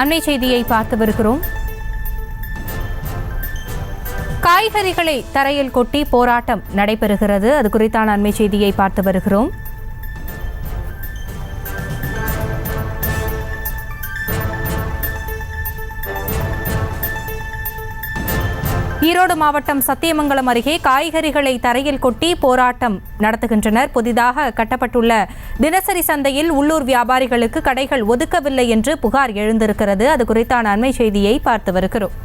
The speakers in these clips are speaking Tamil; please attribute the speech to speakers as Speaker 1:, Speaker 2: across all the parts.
Speaker 1: அண்மை செய்தியை பார்த்து வருகிறோம். காய்கறிகளை தரையில் கொட்டி போராட்டம் நடைபெறுகிறது. அது குறித்தான அண்மை செய்தியை பார்த்து வருகிறோம். ஈரோடு மாவட்டம் சத்தியமங்கலம் அருகே காய்கறிகளை தரையில் கொட்டி போராட்டம் நடத்துகின்றனர். புதிதாக கட்டப்பட்டுள்ள தினசரி சந்தையில் உள்ளூர் வியாபாரிகளுக்கு கடைகள் ஒதுக்கவில்லை என்று புகார் எழுந்திருக்கிறது. அது குறித்தான அண்மை செய்தியை பார்த்து வருகிறோம்.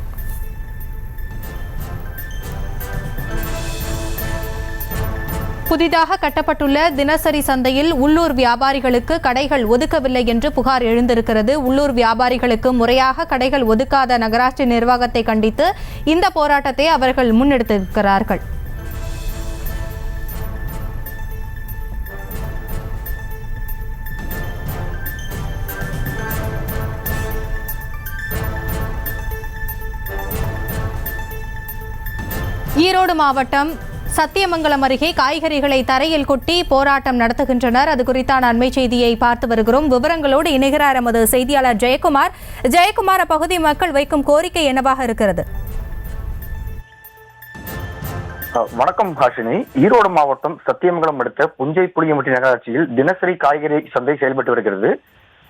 Speaker 1: புதிதாக கட்டப்பட்டுள்ள தினசரி சந்தையில் உள்ளூர் வியாபாரிகளுக்கு கடைகள் ஒதுக்கவில்லை என்று புகார் எழுந்திருக்கிறது. உள்ளூர் வியாபாரிகளுக்கு முறையாக கடைகள் ஒதுக்காத நகராட்சி நிர்வாகத்தை கண்டித்து இந்த போராட்டத்தை அவர்கள் முன்னெடுத்திருக்கிறார்கள். ஈரோடு மாவட்டம் சத்தியமங்கலம் அருகே காய்கறிகளை தரையில் கொட்டி போராட்டம் நடத்துகின்றனர். அது குறித்தான அண்மை செய்தியை பார்த்து வருகிறோம். விவரங்களோடு இணைகிறார் எமது செய்தியாளர் ஜெயக்குமார். ஜெயக்குமார், அப்பகுதி மக்கள் வைக்கும் கோரிக்கை என்னவாக இருக்கிறது?
Speaker 2: வணக்கம் ஹாஷினி. ஈரோடு மாவட்டம் சத்தியமங்கலம் அடுத்த புஞ்சை புளியம்பட்டி நகராட்சியில் தினசரி காய்கறி சந்தை செயல்பட்டு வருகிறது.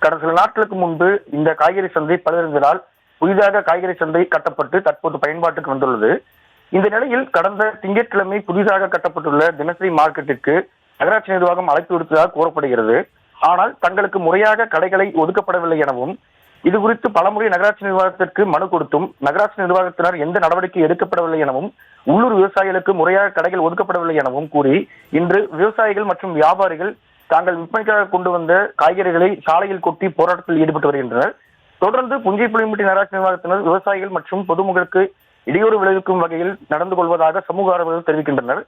Speaker 2: கடந்த சில நாட்களுக்கு முன்பு இந்த காய்கறி சந்தை பழுதடைந்ததால் புதிதாக காய்கறி சந்தை கட்டப்பட்டு தற்போது பயன்பாட்டுக்கு வந்துள்ளது. இந்த நிலையில் கடந்த திங்கட்கிழமை புதிதாக கட்டப்பட்டுள்ள தினசரி மார்க்கெட்டிற்கு நகராட்சி நிர்வாகம் அழைப்பு விடுத்ததாக கூறப்படுகிறது. ஆனால் தங்களுக்கு முறையாக கடைகளை ஒதுக்கப்படவில்லை எனவும் இது குறித்து பலமுறை நகராட்சி நிர்வாகத்திற்கு மனு கொடுத்தும் நகராட்சி நிர்வாகத்தினர் எந்த நடவடிக்கை எடுக்கப்படவில்லை எனவும் உள்ளூர் விவசாயிகளுக்கு முறையாக கடைகள் ஒதுக்கப்படவில்லை எனவும் கூறி இன்று விவசாயிகள் மற்றும் வியாபாரிகள் தாங்கள் விற்பனைக்காக கொண்டு வந்த காய்கறிகளை சாலையில் கொட்டி போராட்டத்தில் ஈடுபட்டு வருகின்றனர். தொடர்ந்து புஞ்சை புளியம்பட்டி நகராட்சி நிர்வாகத்தினர் விவசாயிகள் மற்றும் பொதுமக்களுக்கு இடையூறு விளைவிக்கும் வகையில் நடந்து கொள்வதாக சமூக ஆர்வலர்கள் தெரிவிக்கின்றனர்.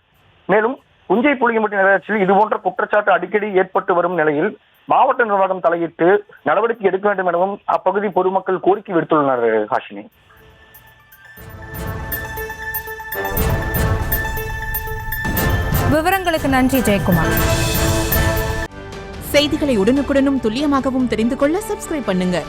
Speaker 2: மேலும் புஞ்சை புளியம்பட்டி நகராட்சியில் இதுபோன்ற குற்றச்சாட்டு அடிக்கடி ஏற்பட்டு வரும் நிலையில் மாவட்ட நிர்வாகம் தலையிட்டு நடவடிக்கை எடுக்க வேண்டும் எனவும் அப்பகுதி பொதுமக்கள் கோரிக்கை விடுத்துள்ளனர். ஹாஷினி,
Speaker 1: விவரங்களுக்கு நன்றி ஜெயக்குமார்.
Speaker 3: செய்திகளை உடனுக்குடனும் துல்லியமாகவும் தெரிந்து கொள்ள சப்ஸ்கிரைப் பண்ணுங்க.